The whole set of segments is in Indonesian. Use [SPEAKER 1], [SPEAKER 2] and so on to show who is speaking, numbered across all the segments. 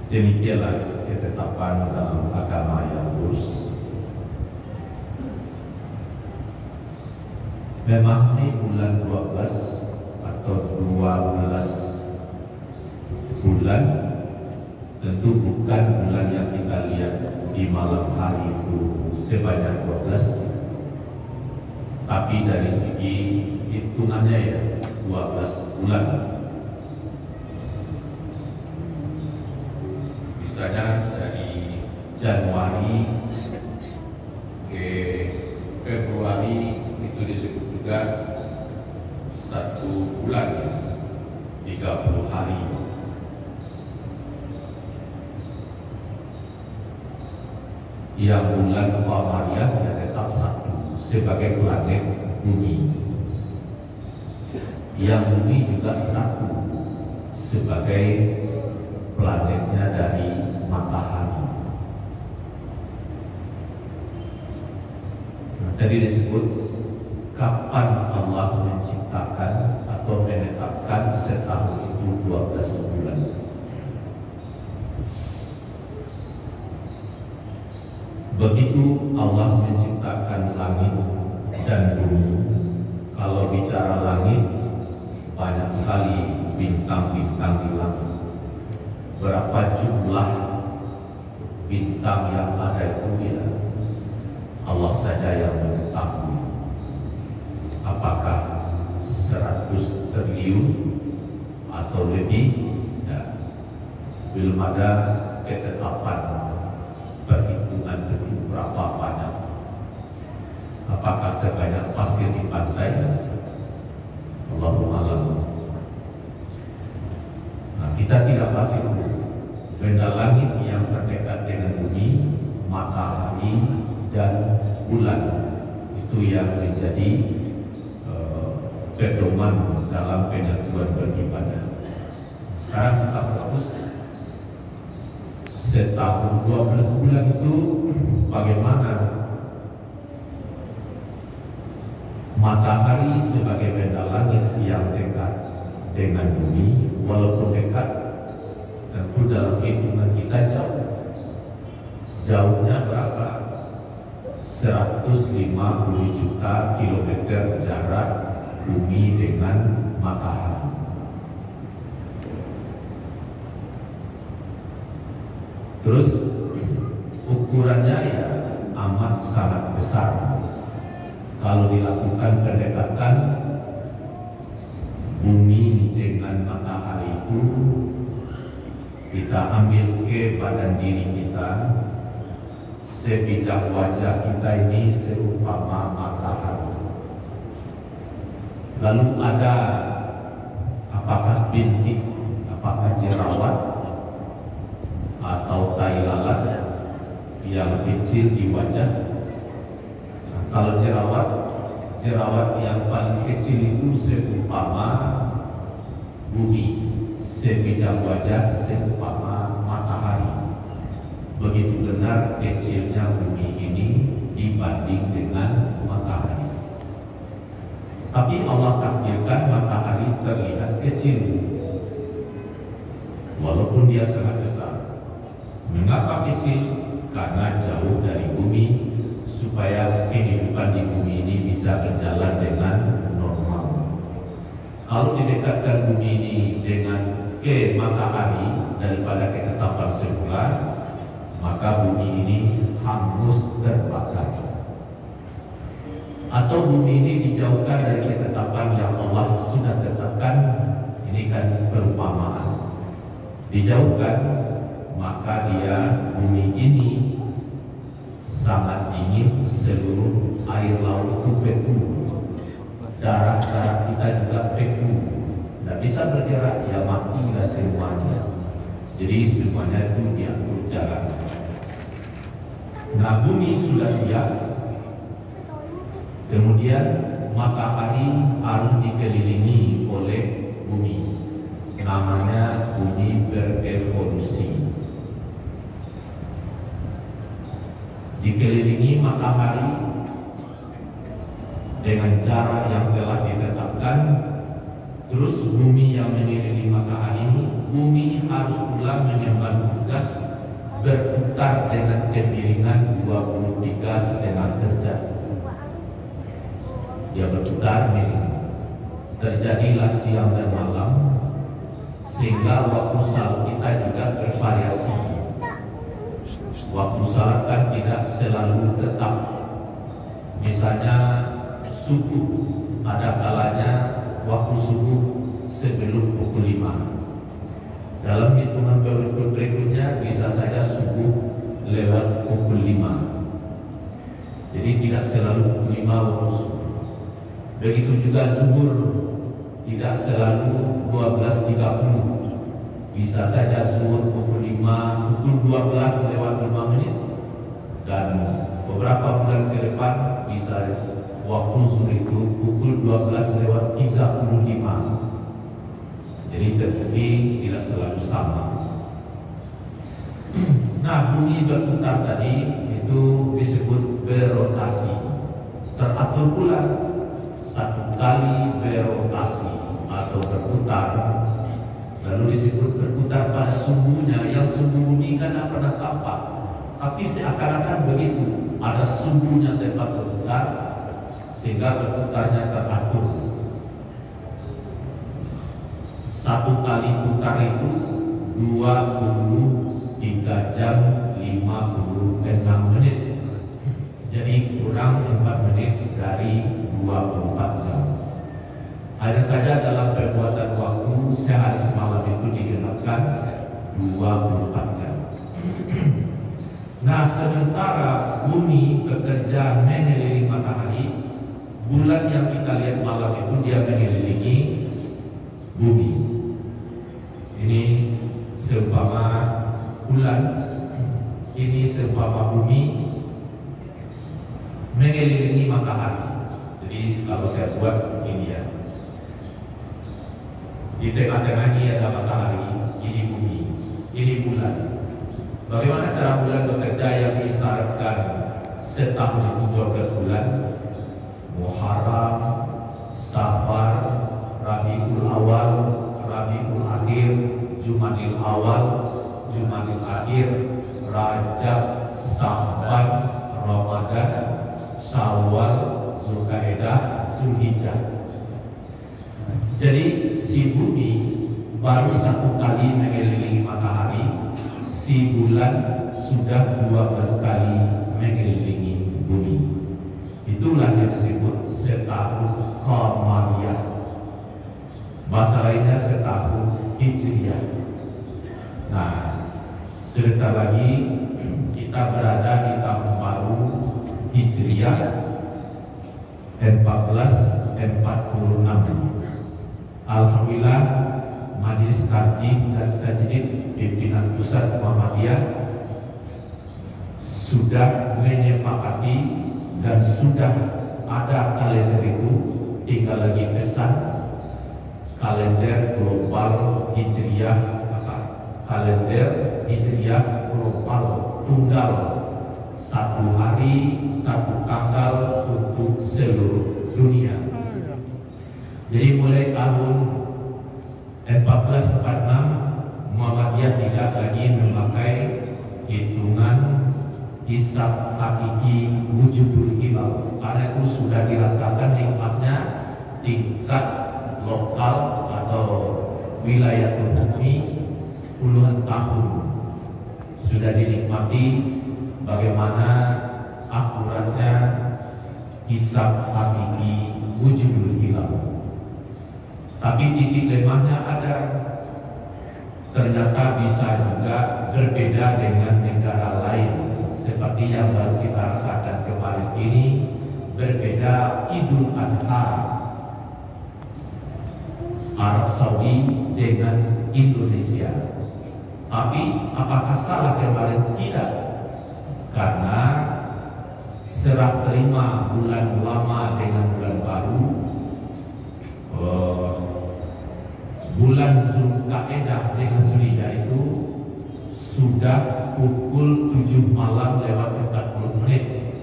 [SPEAKER 1] Demikianlah ketetapan dalam agama yang lurus. Memang di bulan 12 atau 12 bulan tentu bukan bulan yang kita lihat di malam hari itu sebanyak 12, tapi dari segi hitungannya ya 12 bulan. Misalnya dari Januari ke Februari itu disebut juga 1 bulan, 30 hari. Yang bulan Qamariyah ya tetap 1 sebagai planet bumi. Yang bumi juga 1 sebagai planetnya dari matahari. Nah, tadi disebut kapan Allah menciptakan atau menetapkan setahun itu 12 bulan. Begitu Allah menciptakan langit dan bumi. Kalau bicara langit, banyak sekali bintang-bintang di langit. Berapa jumlah bintang yang ada itu ya Allah saja yang mengetahui. Apakah 100 triliun atau lebih? Ya. Belum ada ketetapan perhitungan begitu berapa banyak. Apakah sebanyak pasir di pantai? Allahu a'lam. Nah, kita tidak pasti. Benda langit yang terdekat dengan bumi, matahari dan bulan itu yang menjadi pedoman dalam penentuan beribadah. Sekarang kita fokus setahun 12 bulan itu bagaimana matahari sebagai benda langit yang dekat dengan bumi, walaupun dekat tentu dalam hitungan kita jauhnya berapa? 150 juta kilometer jarak bumi dengan matahari. Terus ukurannya ya amat sangat besar. Kalau dilakukan pendekatan bumi dengan matahari itu, kita ambil ke badan diri kita, sebidang wajah kita ini seumpama matahari. Lalu ada apakah bintik, apakah jerawat atau tai lalat yang kecil di wajah? Nah, kalau jerawat yang paling kecil itu seumpama bumi, sebidang wajah seumpama matahari. Begitu benar kecilnya bumi ini dibanding dengan matahari. Tapi Allah takdirkan matahari terlihat kecil, walaupun dia sangat besar. Mengapa kecil? Karena jauh dari bumi, supaya kehidupan di bumi ini bisa berjalan dengan normal. Kalau didekatkan bumi ini dengan ke matahari daripada ketetapan semula, maka bumi ini hangus terbakar. Atau bumi ini dijauhkan dari ketetapan yang Allah sudah tetapkan, ini kan perumpamaan. Dijauhkan, maka dia bumi ini sangat dingin, seluruh air laut itu beku, darah-darah kita juga beku, tidak bisa bergerak, ya matilah semuanya. Jadi semuanya itu diatur jalan. Nah, bumi sudah siap, kemudian matahari harus dikelilingi oleh bumi. Namanya bumi berevolusi. Dikelilingi matahari dengan cara yang telah ditetapkan. Terus bumi yang mengelilingi matahari, bumi harus pula menyembah bertugas berputar dengan kemiringan 23,5 derajat. Dia berputar miring. Terjadilah siang dan malam, sehingga waktu salat kita juga bervariasi. Waktu salat kan tidak selalu tetap. Misalnya subuh, ada kalanya waktu subuh sebelum pukul 5. Dalam hitungan berikutnya bisa saja subuh lewat pukul 5. Jadi tidak selalu pukul 5 waktu subuh. Begitu juga zuhur, tidak selalu 12.30. Bisa saja zuhur pukul 5, pukul 12 lewat 5 menit. Dan beberapa bulan ke depan bisa waktu zuhur itu pukul 12 lewat 35. Jadi terbukti tidak selalu sama. Nah, bumi berputar tadi itu disebut berotasi. Teratur pula satu kali berotasi atau berputar, lalu disebut berputar pada sumbunya. Yang sumbu bumi kan tidak pernah tampak, tapi seakan-akan begitu, ada sumbunya tempat berputar, sehingga berputarnya teratur. Satu kali putar itu 23 jam 56 menit. Jadi kurang 4 menit dari 24 jam. Hanya saja dalam perbuatan waktu sehari semalam itu digenapkan 24 jam. Nah, sementara bumi bekerja mengelilingi matahari, bulan yang kita lihat malam itu dia mengelilingi bumi. Ini seumpama bulan, ini seumpama bumi mengelilingi matahari. Jadi kalau saya buat ini ya, di tengah-tengah ini ada matahari, ini bumi, ini bulan. Bagaimana cara bulan bekerja yang diisyaratkan setahun itu 12 bulan? Muharram, Safar, Rabiul Awal, Rabiul Akhir, Jumadil Awal, Jumadil Akhir, Rajab, Sya'ban, Ramadan, Syawal, Zulkaidah, Zulhijjah. Jadi si bumi baru satu kali mengelilingi matahari, si bulan sudah 12 kali mengelilingi bumi. Itulah yang disebut setahun Qamariyah. Bahasa lainnya setahun Hijriyah. Nah, sebentar lagi kita berada di tahun baru Hijriyah 1446. Alhamdulillah, Majelis Taklim dan Tajdid pimpinan pusat Muhammadiyah sudah menyepakati dan sudah ada kalender itu, tinggal lagi pesan kalender global Hijriyah, kalender Hijriyah global tunggal, satu hari satu tanggal untuk seluruh dunia. Jadi mulai tahun 1446 Muhammadiyah tidak lagi memakai hitungan hisab hakiki wujudul hilal, karena itu sudah dirasakan nikmatnya tingkat lokal atau wilayah bumi puluhan tahun sudah dinikmati bagaimana akuratnya hisab hakiki wujudul hilal. Tapi titik lemahnya ada, ternyata bisa juga berbeda dengan negara lain, seperti yang baru kita rasakan kemarin ini, berbeda Idul Adha Arab Saudi dengan Indonesia. Tapi apakah salah kemarin? Tidak, karena serah terima bulan lama dengan bulan baru, bulan Zulkaidah dengan Zulhijjah itu sudah pukul 7 malam lewat 40 menit.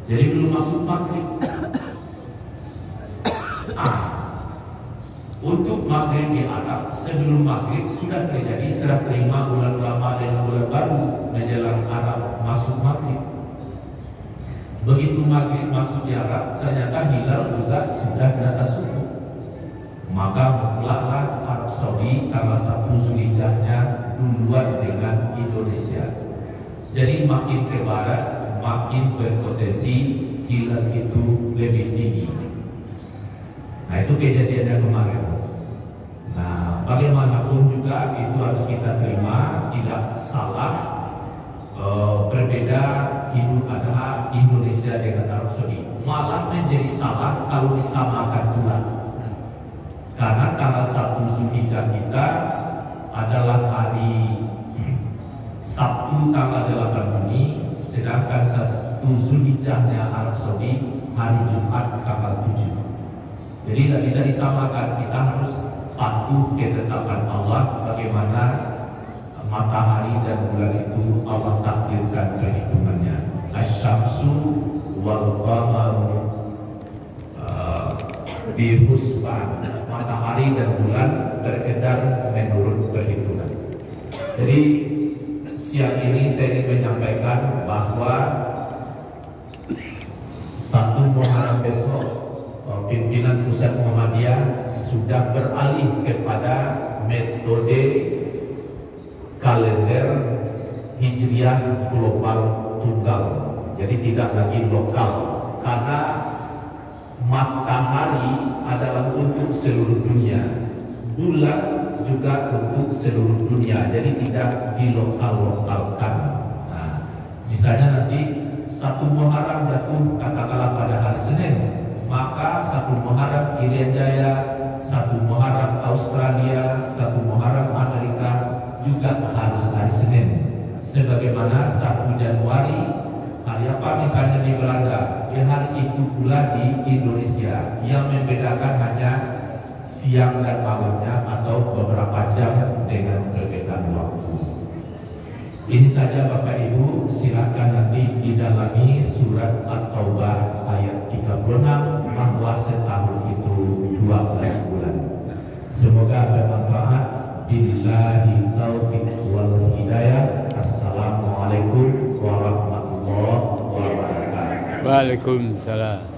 [SPEAKER 1] Jadi belum masuk maghrib. Untuk maghrib maghrib di Arab, sebelum maghrib sudah terjadi serah terima bulan lama dan bulan baru menjelang Arab masuk maghrib. Begitu maghrib masuk di Arab, ternyata hilal juga sudah di atas ufuk. Maka mutlaklah Arab Saudi tanggal 1 Zulhijjahnya duluan dengan Indonesia. Jadi makin ke barat, makin berpotensi hilal itu lebih tinggi. Nah, itu kejadiannya kemarin. Nah, bagaimanapun juga itu harus kita terima, tidak salah. Berbeda Idul Adha Indonesia dengan Arab Saudi, malah menjadi salah kalau disamakan pula. Karena tanggal 1 Zulhijjah kita adalah hari Sabtu tanggal 8 Juni, sedangkan 1 Zulhijjahnya Arab Saudi hari Jumat tanggal 7. Jadi tidak bisa disamakan, kita harus patuh ketetapan Allah bagaimana matahari dan bulan itu Allah takdirkan perhitungannya. Asy-syamsu wal qamaru bihusban, matahari dan bulan berkedar menurut perhitungan. Jadi siang ini saya ingin menyampaikan bahwa 1 Muharram besok pimpinan pusat Muhammadiyah sudah beralih kepada metode kalender Hijriah global tunggal, jadi tidak lagi lokal, karena matahari adalah untuk seluruh dunia, bulan juga untuk seluruh dunia, jadi tidak dilokal-lokalkan. Nah, misalnya nanti 1 Muharram jatuh katakanlah pada hari Senin, maka 1 Muharram Irian Jaya, 1 Muharram Australia, 1 Muharram Amerika juga harus hari Senin. Sebagaimana 1 Januari hari apa misalnya di Belanda, ya hari itu pula di Indonesia. Yang membedakan hanya siang dan malamnya atau beberapa jam dengan perbedaan waktu. Ini saja Bapak Ibu, silakan nanti didalami surat At-Taubah ayat 36 bahwa setahun itu 12 bulan. Semoga bermanfaat. Billahi taufiq wal hidayah. Assalamualaikum warahmatullahi wabarakatuh.
[SPEAKER 2] Waalaikumsalam.